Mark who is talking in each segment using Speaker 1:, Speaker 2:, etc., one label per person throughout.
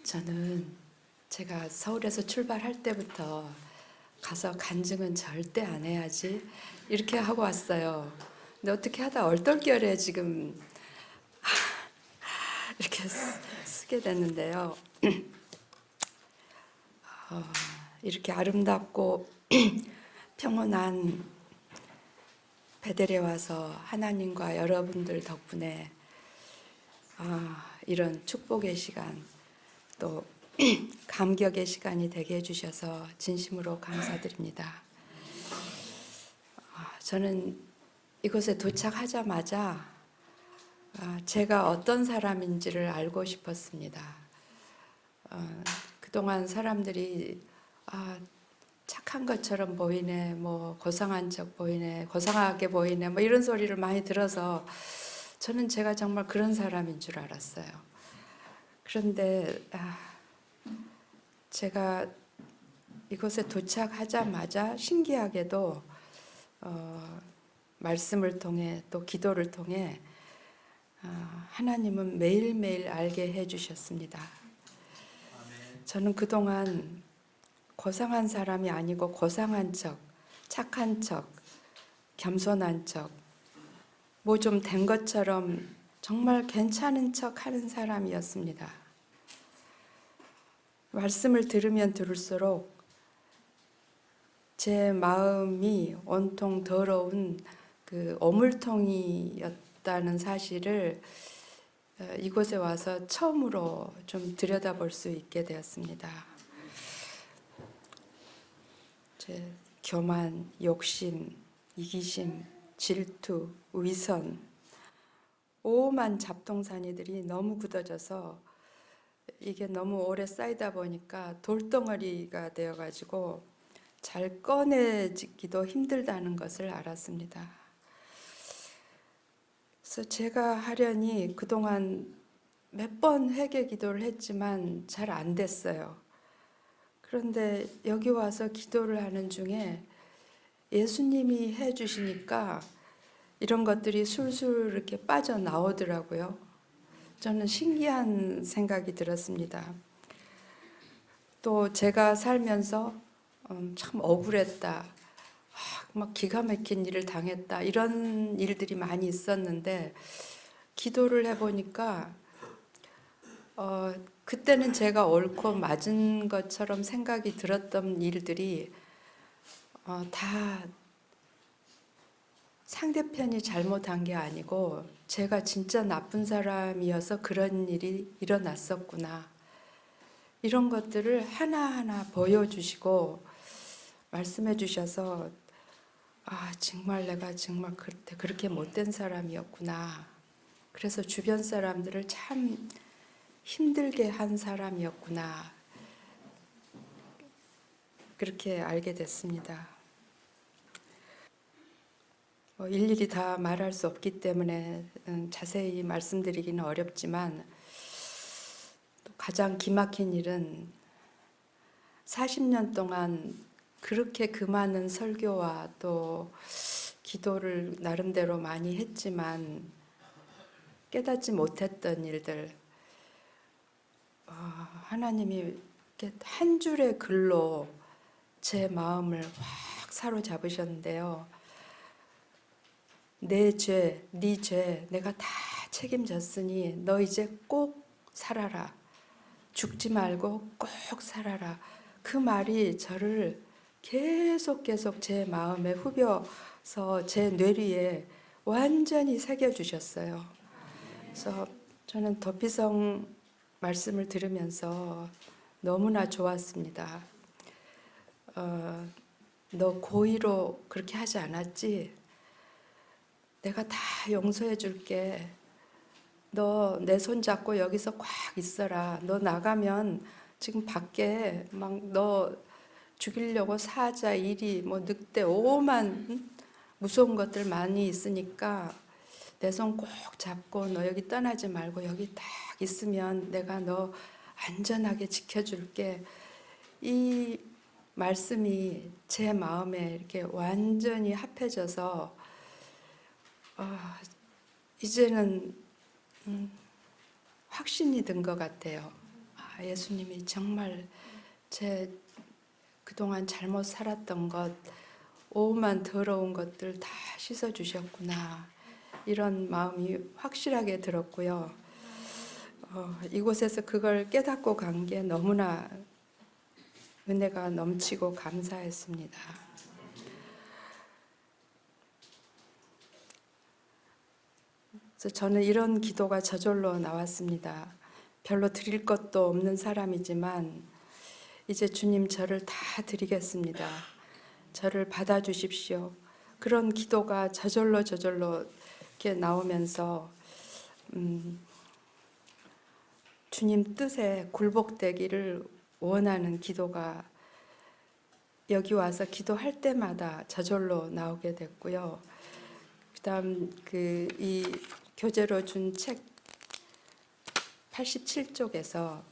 Speaker 1: 저는 제가 서울에서 출발할 때부터 가서 간증은 절대 안 해야지 이렇게 하고 왔어요. 근데 어떻게 하다 얼떨결에 지금 이렇게 쓰게 됐는데요. 이렇게 아름답고 평온한 베델에 와서 하나님과 여러분들 덕분에 이런 축복의 시간 또 감격의 시간이 되게 해주셔서 진심으로 감사드립니다. 저는 이곳에 도착하자마자 제가 어떤 사람인지를 알고 싶었습니다. 그동안 사람들이 착한 것처럼 보이네, 뭐 고상한 척 보이네, 고상하게 보이네, 뭐 이런 소리를 많이 들어서 저는 제가 정말 그런 사람인 줄 알았어요. 그런데 제가 이곳에 도착하자마자 신기하게도 말씀을 통해 또 기도를 통해 하나님은 매일매일 알게 해주셨습니다. 저는 그동안 고상한 사람이 아니고 고상한 척, 착한 척, 겸손한 척, 뭐 좀 된 것처럼 정말 괜찮은 척 하는 사람이었습니다. 말씀을 들으면 들을수록 제 마음이 온통 더러운 그 오물통이었다는 사실을 이곳에 와서 처음으로 좀 들여다볼 수 있게 되었습니다. 제 교만, 욕심, 이기심, 질투, 위선, 오만 잡동사니들이 너무 굳어져서 이게 너무 오래 쌓이다 보니까 돌덩어리가 되어가지고 잘 꺼내지기도 힘들다는 것을 알았습니다. 그래서 제가 하려니 그동안 몇 번 회개 기도를 했지만 잘 안 됐어요. 그런데 여기 와서 기도를 하는 중에 예수님이 해주시니까 이런 것들이 술술 이렇게 빠져나오더라고요. 저는 신기한 생각이 들었습니다. 또 제가 살면서 참 억울했다, 막 기가 막힌 일을 당했다, 이런 일들이 많이 있었는데 기도를 해보니까 그때는 제가 옳고 맞은 것처럼 생각이 들었던 일들이 다 상대편이 잘못한 게 아니고 제가 진짜 나쁜 사람이어서 그런 일이 일어났었구나, 이런 것들을 하나하나 보여주시고 말씀해 주셔서 정말 내가 정말 그렇게 못된 사람이었구나, 그래서 주변 사람들을 참 힘들게 한 사람이었구나, 그렇게 알게 됐습니다. 일일이 다 말할 수 없기 때문에 자세히 말씀드리기는 어렵지만 또 가장 기막힌 일은 40년 동안 그렇게 그 많은 설교와 또 기도를 나름대로 많이 했지만 깨닫지 못했던 일들, 하나님이 이렇게 한 줄의 글로 제 마음을 확 사로잡으셨는데요. 내 죄, 네 죄 내가 다 책임졌으니 너 이제 꼭 살아라. 죽지 말고 꼭 살아라. 그 말이 저를 계속 제 마음에 후벼서 제 뇌리에 완전히 새겨주셨어요. 그래서 저는 도피성 말씀을 들으면서 너무나 좋았습니다. 너 고의로 그렇게 하지 않았지? 내가 다 용서해 줄게. 너 내 손 잡고 여기서 꽉 있어라. 너 나가면 지금 밖에 막 너 죽이려고 사자, 이리, 뭐 늑대, 오만 무서운 것들 많이 있으니까 내 손 꼭 잡고 너 여기 떠나지 말고 여기 딱 있으면 내가 너 안전하게 지켜줄게. 이 말씀이 제 마음에 이렇게 완전히 합해져서 이제는 확신이 든 것 같아요. 예수님이 정말 제 그동안 잘못 살았던 것, 오만 더러운 것들 다 씻어주셨구나. 이런 마음이 확실하게 들었고요. 이곳에서 그걸 깨닫고 간 게 너무나 은혜가 넘치고 감사했습니다. 그래서 저는 이런 기도가 저절로 나왔습니다. 별로 드릴 것도 없는 사람이지만 이제 주님 저를 다 드리겠습니다. 저를 받아주십시오. 그런 기도가 저절로 이렇게 나오면서 주님 뜻에 굴복되기를 원하는 기도가 여기 와서 기도할 때마다 저절로 나오게 됐고요. 그다음 이 교재로 준 책 87쪽에서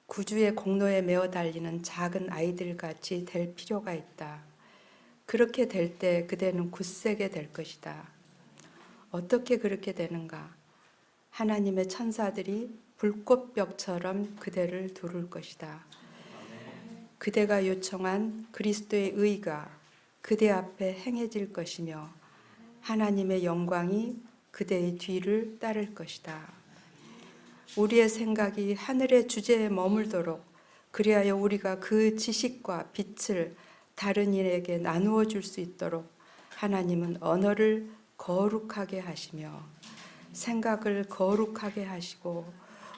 Speaker 1: 구주의 공로에 메어 달리는 작은 아이들 같이 될 필요가 있다. 그렇게 될 때 그대는 굳세게 될 것이다. 어떻게 그렇게 되는가? 하나님의 천사들이 불꽃벽처럼 그대를 두를 것이다. 그대가 요청한 그리스도의 의가 그대 앞에 행해질 것이며 하나님의 영광이 그대의 뒤를 따를 것이다. 우리의 생각이 하늘의 주제에 머물도록 그리하여 우리가 그 지식과 빛을 다른 이에게 나누어 줄 수 있도록 하나님은 언어를 거룩하게 하시며 생각을 거룩하게 하시고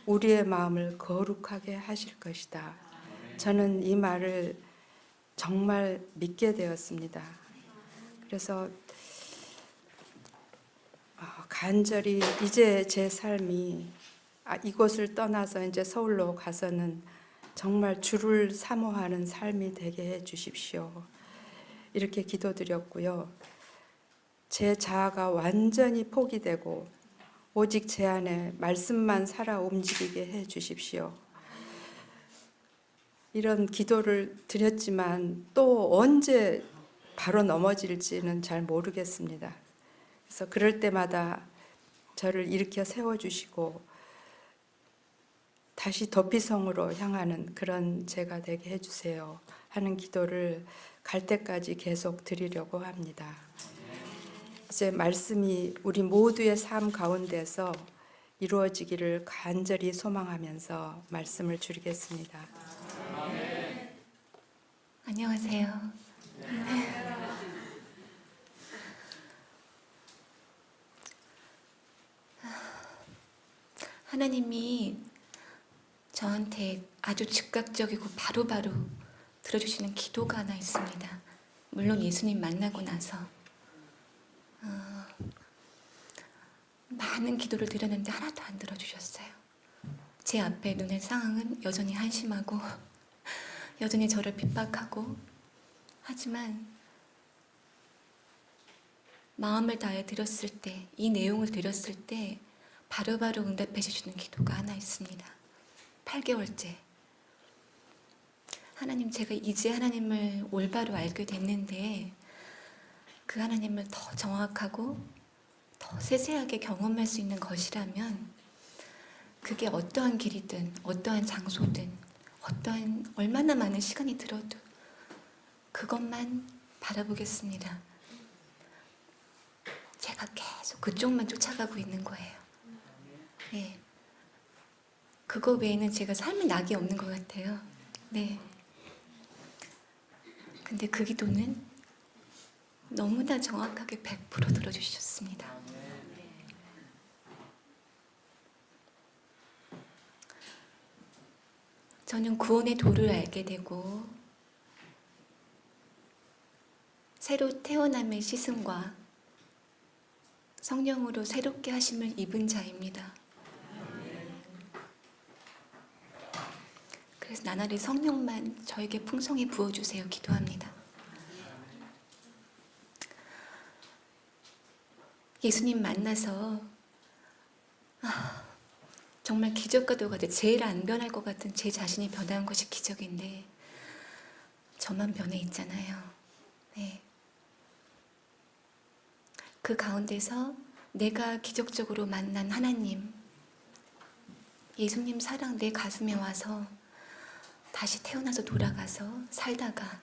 Speaker 1: 우리의 마음을 거룩하게 하실 것이다. 저는 이 말을 정말 믿게 되었습니다. 그래서 간절히 이제 제 삶이 이곳을 떠나서 이제 서울로 가서는 정말 주를 사모하는 삶이 되게 해 주십시오. 이렇게 기도드렸고요. 제 자아가 완전히 포기되고 오직 제 안에 말씀만 살아 움직이게 해 주십시오. 이런 기도를 드렸지만 또 언제 바로 넘어질지는 잘 모르겠습니다. 그래서 그럴 때마다 저를 일으켜 세워주시고 다시 도피성으로 향하는 그런 제가 되게 해주세요 하는 기도를 갈 때까지 계속 드리려고 합니다. 이제 말씀이 우리 모두의 삶 가운데서 이루어지기를 간절히 소망하면서 말씀을 줄이겠습니다.
Speaker 2: 안녕하세요. 하나님이 저한테 아주 즉각적이고 바로바로 들어주시는 기도가 하나 있습니다. 물론 예수님 만나고 나서 많은 기도를 드렸는데 하나도 안 들어주셨어요. 제 앞에 눈의 상황은 여전히 한심하고 여전히 저를 핍박하고 하지만 마음을 다해 드렸을 때, 이 내용을 드렸을 때 바로바로 응답해 주시는 기도가 하나 있습니다. 8개월째. 하나님, 제가 이제 하나님을 올바로 알게 됐는데 그 하나님을 더 정확하고 더 세세하게 경험할 수 있는 것이라면 그게 어떠한 길이든 어떠한 장소든 어떠한 얼마나 많은 시간이 들어도 그것만 바라보겠습니다. 제가 계속 그쪽만 쫓아가고 있는 거예요. 네. 그거 외에는 제가 삶의 낙이 없는 것 같아요. 네. 근데 그 기도는 너무나 정확하게 100% 들어주셨습니다. 저는 구원의 도를 알게 되고 새로 태어남의 시승과 성령으로 새롭게 하심을 입은 자입니다. 그래서 나날이 성령만 저에게 풍성히 부어주세요 기도합니다. 예수님 만나서 정말 기적과도 같아 제일 안 변할 것 같은 제 자신이 변한 것이 기적인데 저만 변해 있잖아요. 네. 그 가운데서 내가 기적적으로 만난 하나님, 예수님 사랑 내 가슴에 와서 다시 태어나서 돌아가서 살다가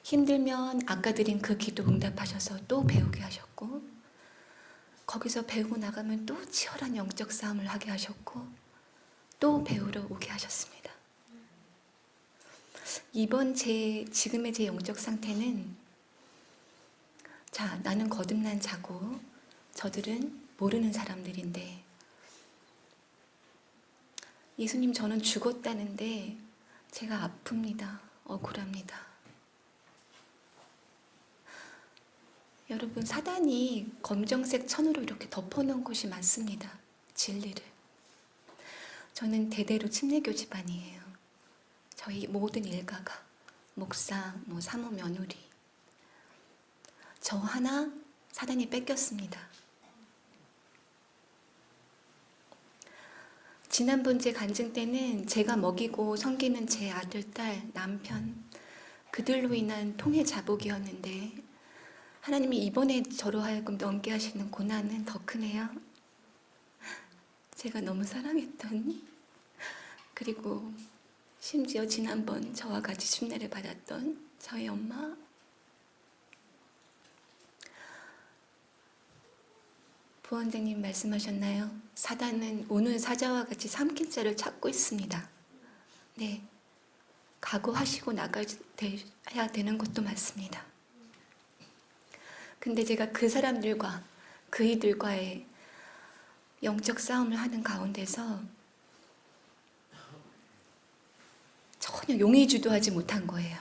Speaker 2: 힘들면 아까 드린 그 기도 응답하셔서 또 배우게 하셨고, 거기서 배우고 나가면 또 치열한 영적 싸움을 하게 하셨고, 또 배우러 오게 하셨습니다. 지금의 제 영적 상태는, 자, 나는 거듭난 자고 저들은 모르는 사람들인데, 예수님 저는 죽었다는데 제가 아픕니다. 억울합니다. 여러분, 사단이 검정색 천으로 이렇게 덮어놓은 곳이 많습니다. 진리를. 저는 대대로 침례교 집안이에요. 저희 모든 일가가 목사, 사모, 며느리. 저 하나 사단이 뺏겼습니다. 지난번 제 간증 때는 제가 먹이고 섬기는 제 아들, 딸, 남편, 그들로 인한 통해 자복이었는데, 하나님이 이번에 저로 하여금 넘게 하시는 고난은 더 크네요. 제가 너무 사랑했던, 그리고 심지어 지난번 저와 같이 순례를 받았던 저희 엄마, 부원장님 말씀하셨나요? 사단은 오는 사자와 같이 삼킬 자를 찾고 있습니다. 네, 각오하시고 나가야 되는 것도 맞습니다. 근데 제가 그 사람들과 그이들과의 영적 싸움을 하는 가운데서 전혀 용의 주도하지 못한 거예요.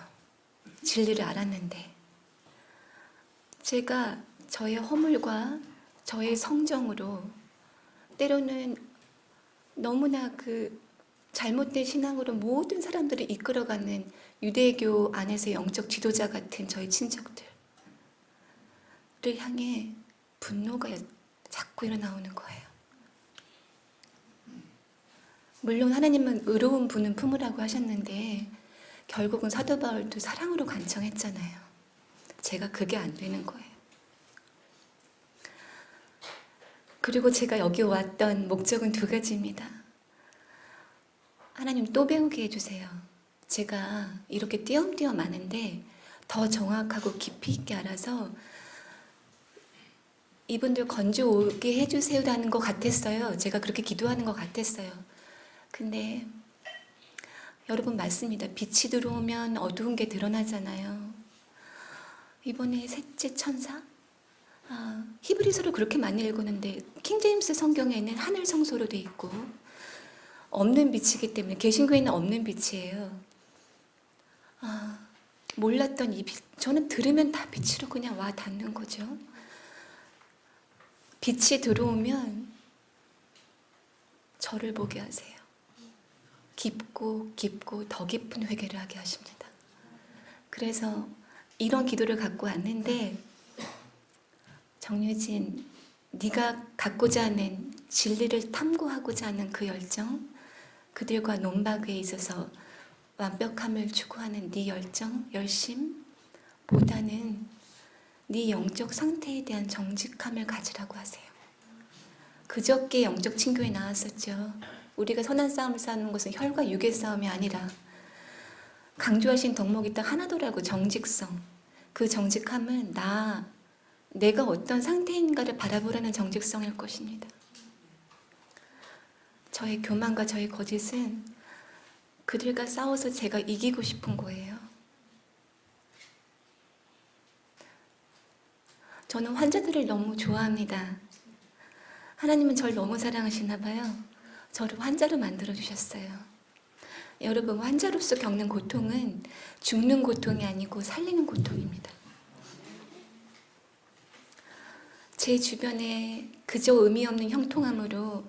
Speaker 2: 진리를 알았는데. 제가 저의 허물과 저의 성정으로 때로는 너무나 그 잘못된 신앙으로 모든 사람들을 이끌어가는 유대교 안에서 영적 지도자 같은 저희 친척들을 향해 분노가 자꾸 일어나오는 거예요. 물론 하나님은 의로운 분은 품으라고 하셨는데 결국은 사도 바울도 사랑으로 간청했잖아요. 제가 그게 안 되는 거예요. 그리고 제가 여기 왔던 목적은 두 가지입니다. 하나님 또 배우게 해주세요. 제가 이렇게 띄엄띄엄 아는데 더 정확하고 깊이 있게 알아서 이분들 건져 오게 해주세요라는 것 같았어요. 제가 그렇게 기도하는 것 같았어요. 근데 여러분 맞습니다. 빛이 들어오면 어두운 게 드러나잖아요. 이번에 셋째 천사? 히브리서를 그렇게 많이 읽었는데 킹제임스 성경에는 하늘 성소로 돼 있고 없는 빛이기 때문에 개신교에는 없는 빛이에요. 몰랐던 이 빛, 저는 들으면 다 빛으로 그냥 와 닿는 거죠. 빛이 들어오면 저를 보게 하세요. 깊고 깊고 더 깊은 회개를 하게 하십니다. 그래서 이런 기도를 갖고 왔는데, 정유진, 네가 갖고자 하는 진리를 탐구하고자 하는 그 열정, 그들과 논박에 있어서 완벽함을 추구하는 네 열정, 열심보다는 네 영적 상태에 대한 정직함을 가지라고 하세요. 그저께 영적 친교에 나왔었죠. 우리가 선한 싸움을 싸우는 것은 혈과 육의 싸움이 아니라 강조하신 덕목이 딱 하나더라고. 정직성. 그 정직함은 내가 어떤 상태인가를 바라보라는 정직성일 것입니다. 저의 교만과 저의 거짓은 그들과 싸워서 제가 이기고 싶은 거예요. 저는 환자들을 너무 좋아합니다. 하나님은 저를 너무 사랑하시나 봐요. 저를 환자로 만들어주셨어요. 여러분, 환자로서 겪는 고통은 죽는 고통이 아니고 살리는 고통입니다. 제 주변에 그저 의미 없는 형통함으로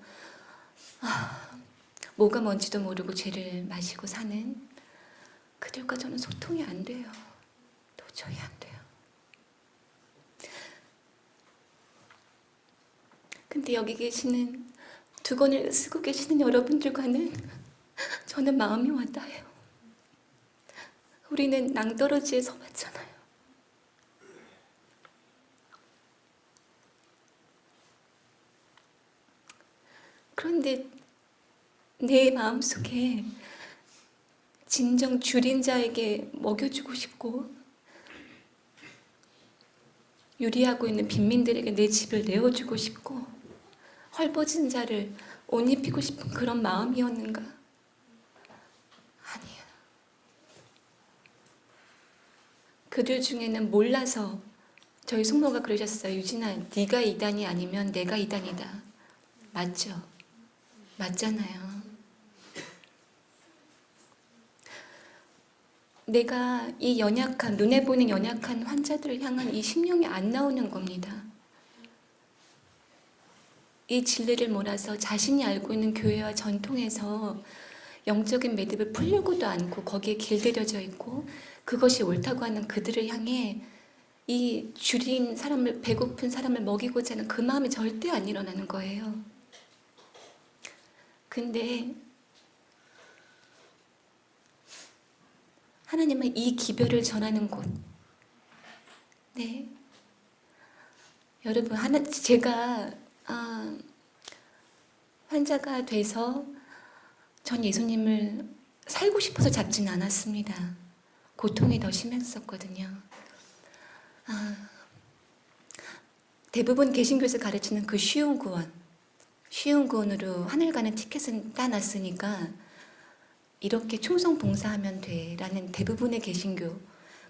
Speaker 2: 뭐가 뭔지도 모르고 죄를 마시고 사는 그들과 저는 소통이 안 돼요. 도저히 안 돼요. 근데 여기 계시는 두 권을 쓰고 계시는 여러분들과는 저는 마음이 와닿아요. 우리는 낭떠러지에 서봤잖아요. 그런데 내 마음속에 진정 줄인 자에게 먹여주고 싶고 유리하고 있는 빈민들에게 내 집을 내어주고 싶고 헐벗은 자를 옷 입히고 싶은 그런 마음이었는가? 아니야. 그들 중에는 몰라서 저희 숙모가 그러셨어요. 유진아, 네가 이단이 아니면 내가 이단이다. 맞죠? 맞잖아요. 내가 이 연약한, 눈에 보이는 연약한 환자들을 향한 이 심령이 안 나오는 겁니다. 이 진리를 몰아서 자신이 알고 있는 교회와 전통에서 영적인 매듭을 풀려고도 않고 거기에 길들여져 있고 그것이 옳다고 하는 그들을 향해 이 줄인 사람을, 배고픈 사람을 먹이고자 하는 그 마음이 절대 안 일어나는 거예요. 근데 하나님은 이 기별을 전하는 곳. 네. 여러분, 제가 환자가 돼서 전 예수님을 살고 싶어서 잡진 않았습니다. 고통이 더 심했었거든요. 대부분 개신교에서 가르치는 그 쉬운 구원으로 하늘 가는 티켓은 따놨으니까 이렇게 충성 봉사하면 돼라는 대부분의 개신교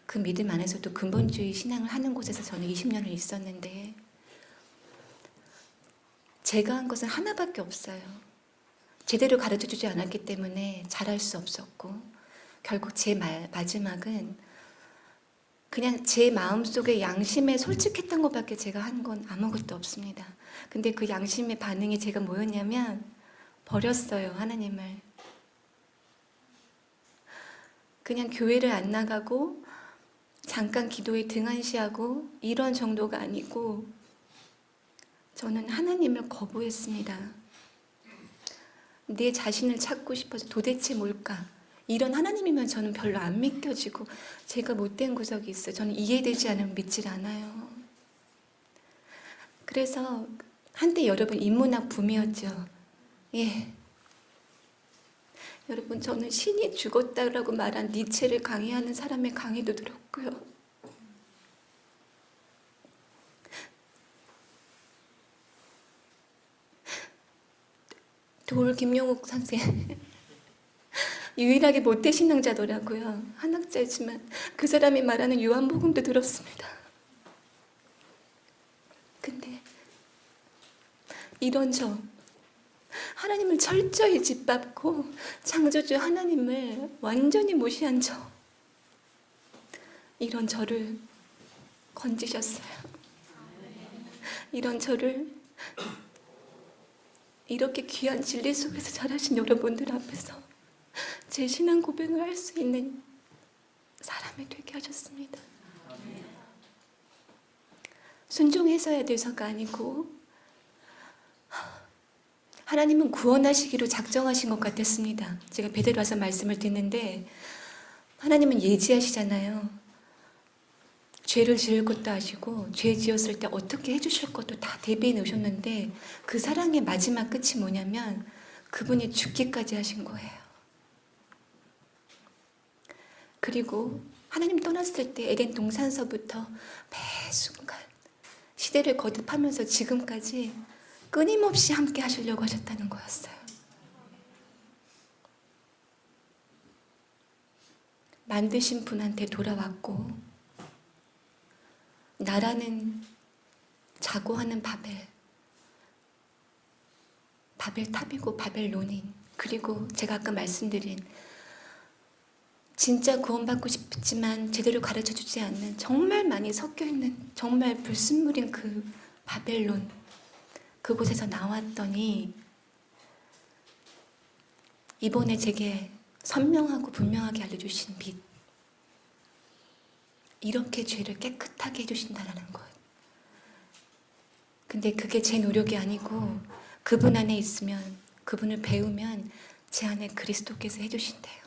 Speaker 2: 그 믿음 안에서도 근본주의 신앙을 하는 곳에서 저는 20년을 있었는데 제가 한 것은 하나밖에 없어요. 제대로 가르쳐주지 않았기 때문에 잘할 수 없었고 결국 제 마지막은 그냥 제 마음속에 양심에 솔직했던 것밖에 제가 한 건 아무것도 없습니다. 근데 그 양심의 반응이 제가 뭐였냐면 버렸어요, 하나님을. 그냥 교회를 안 나가고 잠깐 기도에 등한시하고 이런 정도가 아니고 저는 하나님을 거부했습니다. 내 자신을 찾고 싶어서 도대체 뭘까? 이런 하나님이면 저는 별로 안 믿겨지고 제가 못된 구석이 있어요. 저는 이해되지 않으면 믿질 않아요. 그래서 한때 여러분 인문학 붐이었죠. 예. 여러분 저는 신이 죽었다라고 말한 니체를 강의하는 사람의 강의도 들었고요. 돌 김용욱 선생 유일하게 모태신앙자더라고요. 한학자지만 그 사람이 말하는 요한복음도 들었습니다. 근데 이런 저 하나님을 철저히 짓밟고 창조주 하나님을 완전히 무시한 이런 저를 건지셨어요. 이런 저를 이렇게 귀한 진리 속에서 자라신 여러분들 앞에서 제 신앙 고백을 할 수 있는 사람이 되게 하셨습니다. 순종해서야 돼서가 아니고 하나님은 구원하시기로 작정하신 것 같았습니다. 제가 베델 와서 말씀을 듣는데 하나님은 예지하시잖아요. 죄를 지을 것도 아시고 죄 지었을 때 어떻게 해주실 것도 다 대비해 놓으셨는데 그 사랑의 마지막 끝이 뭐냐면 그분이 죽기까지 하신 거예요. 그리고 하나님 떠났을 때 에덴 동산서부터 매 순간 시대를 거듭하면서 지금까지 끊임없이 함께 하시려고 하셨다는 거였어요. 만드신 분한테 돌아왔고 나라는 자고하는 바벨탑이고 바벨론인 그리고 제가 아까 말씀드린 진짜 구원받고 싶지만 제대로 가르쳐주지 않는 정말 많이 섞여있는 정말 불순물인 그 바벨론 그곳에서 나왔더니 이번에 제게 선명하고 분명하게 알려주신 빛 이렇게 죄를 깨끗하게 해주신다는 것. 근데 그게 제 노력이 아니고 그분 안에 있으면 그분을 배우면 제 안에 그리스도께서 해주신대요.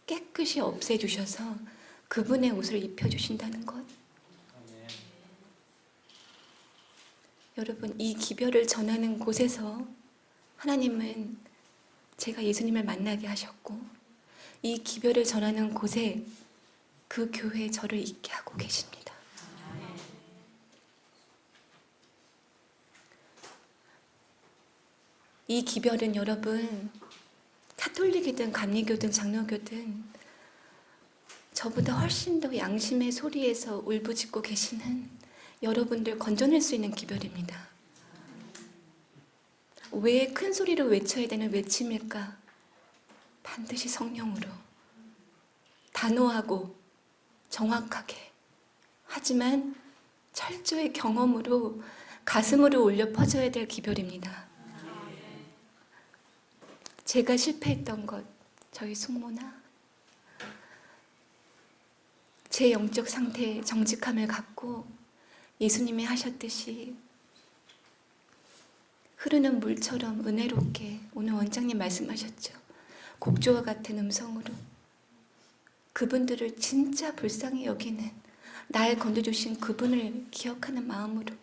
Speaker 2: 깨끗이 없애주셔서 그분의 옷을 입혀주신다는 것. 여러분 이 기별을 전하는 곳에서 하나님은 제가 예수님을 만나게 하셨고 이 기별을 전하는 곳에 그 교회에 저를 있게 하고 계십니다. 이 기별은 여러분 카톨릭이든 감리교든 장로교든 저보다 훨씬 더 양심의 소리에서 울부짖고 계시는 여러분들 건져낼 수 있는 기별입니다. 왜 큰 소리로 외쳐야 되는 외침일까? 반드시 성령으로 단호하고 정확하게 하지만 철저히 경험으로 가슴으로 울려 퍼져야 될 기별입니다. 제가 실패했던 것, 저희 숙모나 제 영적 상태에 정직함을 갖고 예수님이 하셨듯이 흐르는 물처럼 은혜롭게 오늘 원장님 말씀하셨죠. 곡조와 같은 음성으로 그분들을 진짜 불쌍히 여기는 날 건져주신 그분을 기억하는 마음으로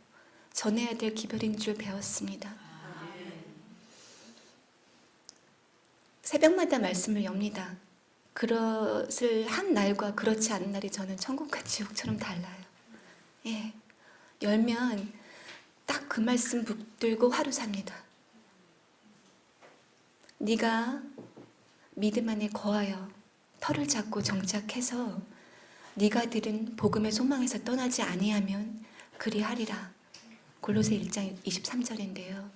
Speaker 2: 전해야 될 기별인 줄 배웠습니다. 새벽마다 말씀을 엽니다. 그것을 한 날과 그렇지 않은 날이 저는 천국과 지옥처럼 달라요. 예, 열면 딱 그 말씀 붙들고 하루 삽니다. 네가 믿음 안에 거하여 터를 잡고 정착해서 네가 들은 복음의 소망에서 떠나지 아니하면 그리하리라. 골로새 1장 23절인데요.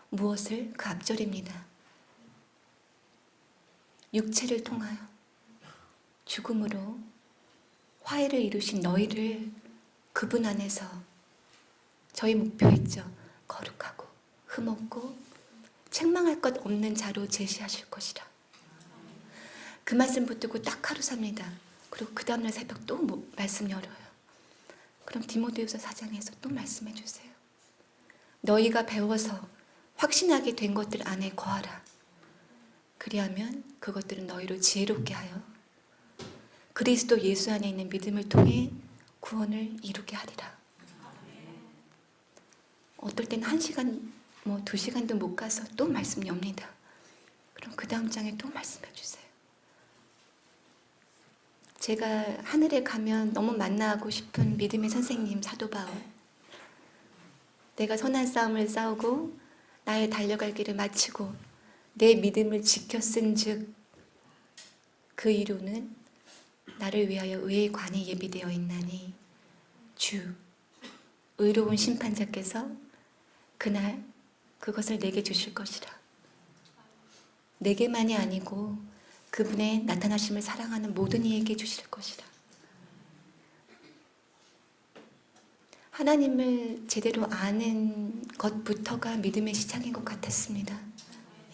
Speaker 2: 무엇을? 그 앞절입니다. 육체를 통하여 죽음으로 화해를 이루신 너희를 그분 안에서 저희 목표 있죠. 거룩하고 흠없고 책망할 것 없는 자로 제시하실 것이라. 그 말씀 붙들고 딱 하루 삽니다. 그리고 그 다음날 새벽 또 말씀 열어요. 그럼 디모데후서 4장에서 또 말씀해 주세요. 너희가 배워서 확신하게 된 것들 안에 거하라. 그리하면 그것들은 너희로 지혜롭게 하여 그리스도 예수 안에 있는 믿음을 통해 구원을 이루게 하리라. 어떨 땐 1시간, 2시간도 못 가서 또 말씀 엽니다. 그럼 그 다음 장에 또 말씀해 주세요. 제가 하늘에 가면 너무 만나고 싶은 믿음의 선생님 사도 바울. 내가 선한 싸움을 싸우고 나의 달려갈 길을 마치고 내 믿음을 지켰은즉 그 이루는 나를 위하여 의의 관이 예비되어 있나니 주 의로운 심판자께서 그날 그것을 내게 주실 것이라. 내게만이 아니고 그분의 나타나심을 사랑하는 모든 이에게 주실 것이라. 하나님을 제대로 아는 것부터가 믿음의 시작인 것 같았습니다.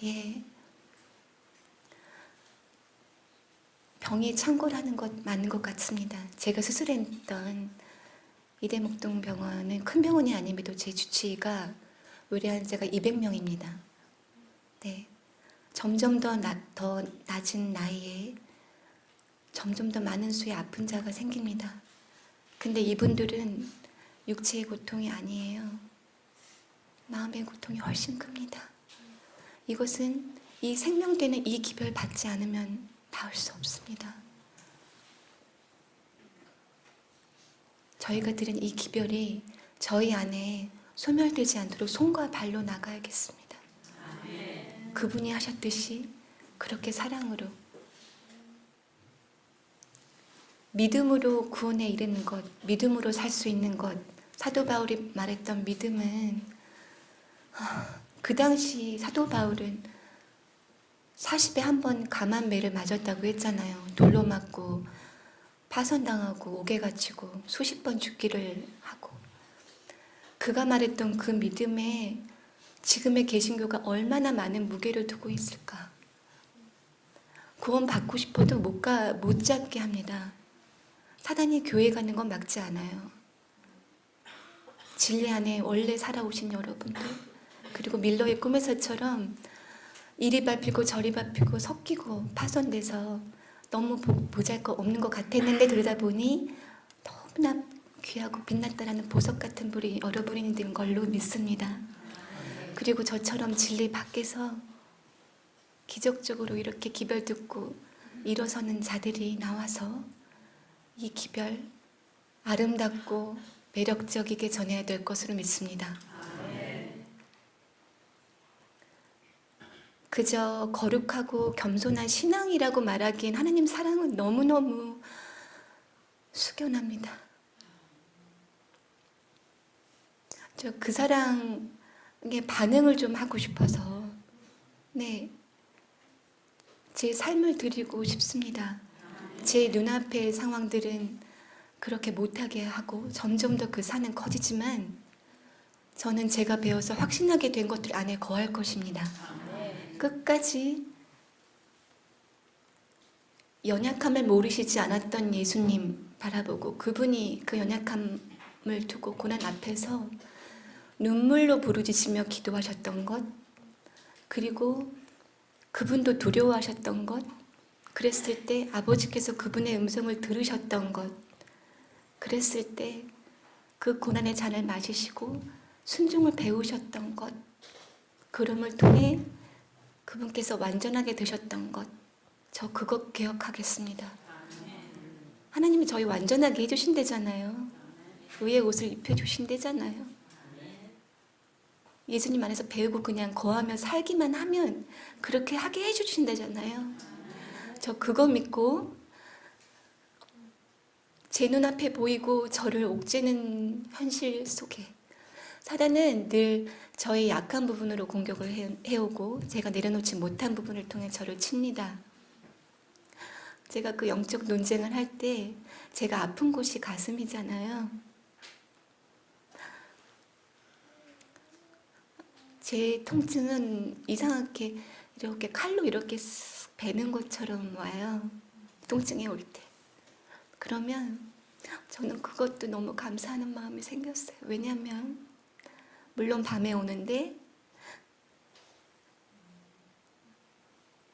Speaker 2: 예. 병이 창궐하는 것 맞는 것 같습니다. 제가 수술했던 이대목동병원은 큰 병원이 아님에도 제 주치의가 의뢰 환자가 200명입니다. 네. 점점 더 낮은 나이에 점점 더 많은 수의 아픈 자가 생깁니다. 근데 이분들은 육체의 고통이 아니에요. 마음의 고통이 훨씬 큽니다. 이것은 이 생명되는 이 기별 받지 않으면 닿을 수 없습니다. 저희가 들은 이 기별이 저희 안에 소멸되지 않도록 손과 발로 나가야겠습니다. 그분이 하셨듯이 그렇게 사랑으로 믿음으로 구원에 이르는 것, 믿음으로 살 수 있는 것. 사도 바울이 말했던 믿음은 그 당시 사도 바울은 40에 한 번 감한 매를 맞았다고 했잖아요. 돌로 맞고 파선당하고 옥에 갇히고 수십 번 죽기를 하고 그가 말했던 그 믿음에 지금의 개신교가 얼마나 많은 무게를 두고 있을까. 구원 받고 싶어도 못 잡게 합니다. 사단이 교회 가는 건 막지 않아요. 진리 안에 원래 살아오신 여러분들, 그리고 밀러의 꿈에서처럼 이리 밟히고 저리 밟히고 섞이고 파손돼서 너무 보잘것 없는 것 같았는데 그러다 보니 너무나 귀하고 빛났다라는 보석 같은 불이 얼어버리는 걸로 믿습니다. 그리고 저처럼 진리 밖에서 기적적으로 이렇게 기별 듣고 일어서는 자들이 나와서 이 기별 아름답고 매력적이게 전해야 될 것으로 믿습니다. 그저 거룩하고 겸손한 신앙이라고 말하기엔 하나님 사랑은 너무너무 숙연합니다. 저 그 사랑에 반응을 좀 하고 싶어서 제 삶을 드리고 싶습니다. 제 눈앞의 상황들은 그렇게 못하게 하고 점점 더 그 산은 커지지만 저는 제가 배워서 확신하게 된 것들 안에 거할 것입니다. 끝까지 연약함을 모르시지 않았던 예수님 바라보고 그분이 그 연약함을 두고 고난 앞에서 눈물로 부르짖으며 기도하셨던 것, 그리고 그분도 두려워하셨던 것, 그랬을 때 아버지께서 그분의 음성을 들으셨던 것, 그랬을 때 그 고난의 잔을 마시시고 순종을 배우셨던 것, 그럼을 통해 그분께서 완전하게 되셨던 것, 저 그것 기억하겠습니다. 하나님이 저희 완전하게 해주신대잖아요. 의의 옷을 입혀주신대잖아요. 예수님 안에서 배우고 그냥 거하며 살기만 하면 그렇게 하게 해주신다잖아요. 저 그거 믿고 제 눈앞에 보이고 저를 옥죄는 현실 속에 사단은 늘 저의 약한 부분으로 공격을 해오고 제가 내려놓지 못한 부분을 통해 저를 칩니다. 제가 그 영적 논쟁을 할 때 제가 아픈 곳이 가슴이잖아요. 제 통증은 이상하게 이렇게 칼로 이렇게 쓱 베는 것처럼 와요. 통증이 올 때. 그러면 저는 그것도 너무 감사하는 마음이 생겼어요. 왜냐하면 물론 밤에 오는데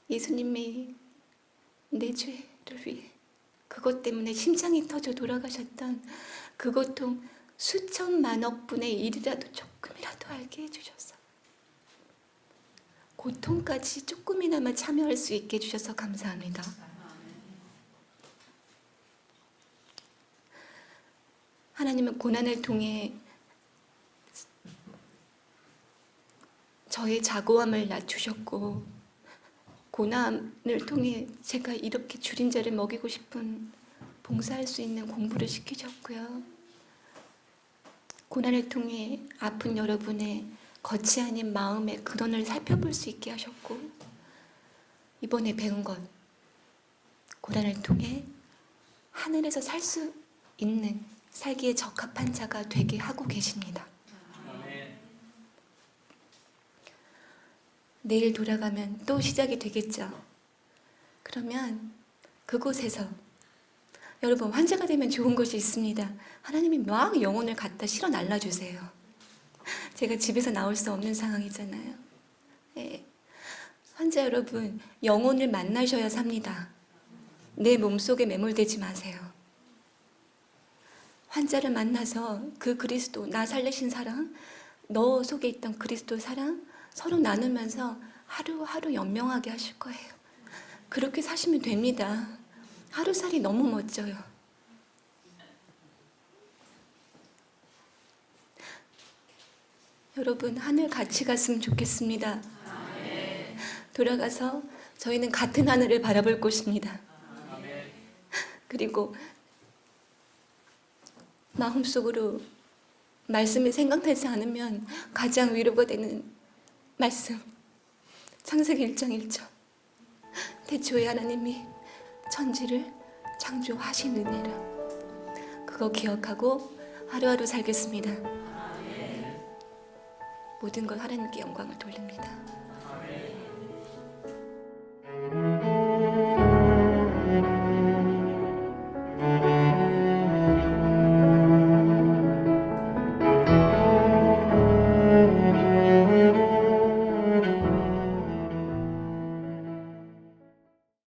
Speaker 2: 예수님이 내 죄를 위해 그것 때문에 심장이 터져 돌아가셨던 그 고통 수천만억 분의 1이라도 조금이라도 알게 해주셔서 고통까지 조금이나마 참여할 수 있게 해주셔서 감사합니다. 하나님은 고난을 통해 저의 자고함을 낮추셨고 고난을 통해 제가 이렇게 줄인 자를 먹이고 싶은 봉사할 수 있는 공부를 시키셨고요. 고난을 통해 아픈 여러분의 거치 아닌 마음의 근원을 살펴볼 수 있게 하셨고 이번에 배운 것 고난을 통해 하늘에서 살 수 있는 살기에 적합한 자가 되게 하고 계십니다. 내일 돌아가면 또 시작이 되겠죠. 그러면 그곳에서 여러분 환자가 되면 좋은 것이 있습니다. 하나님이 막 영혼을 갖다 실어 날라주세요. 제가 집에서 나올 수 없는 상황이잖아요. 네. 환자 여러분 영혼을 만나셔야 삽니다. 내 몸속에 매몰되지 마세요. 환자를 만나서 그 그리스도 나 살리신 사랑, 너 속에 있던 그리스도 사랑 서로 나누면서 하루하루 연명하게 하실 거예요. 그렇게 사시면 됩니다. 하루살이 너무 멋져요. 여러분 하늘 같이 갔으면 좋겠습니다. 돌아가서 저희는 같은 하늘을 바라볼 것입니다. 그리고 마음속으로 말씀이 생각나지 않으면 가장 위로가 되는 말씀 창세기 1장 1절 태초에 하나님이 천지를 창조하시느니라. 그거 기억하고 하루하루 살겠습니다. 모든 걸 하나님께 영광을 돌립니다.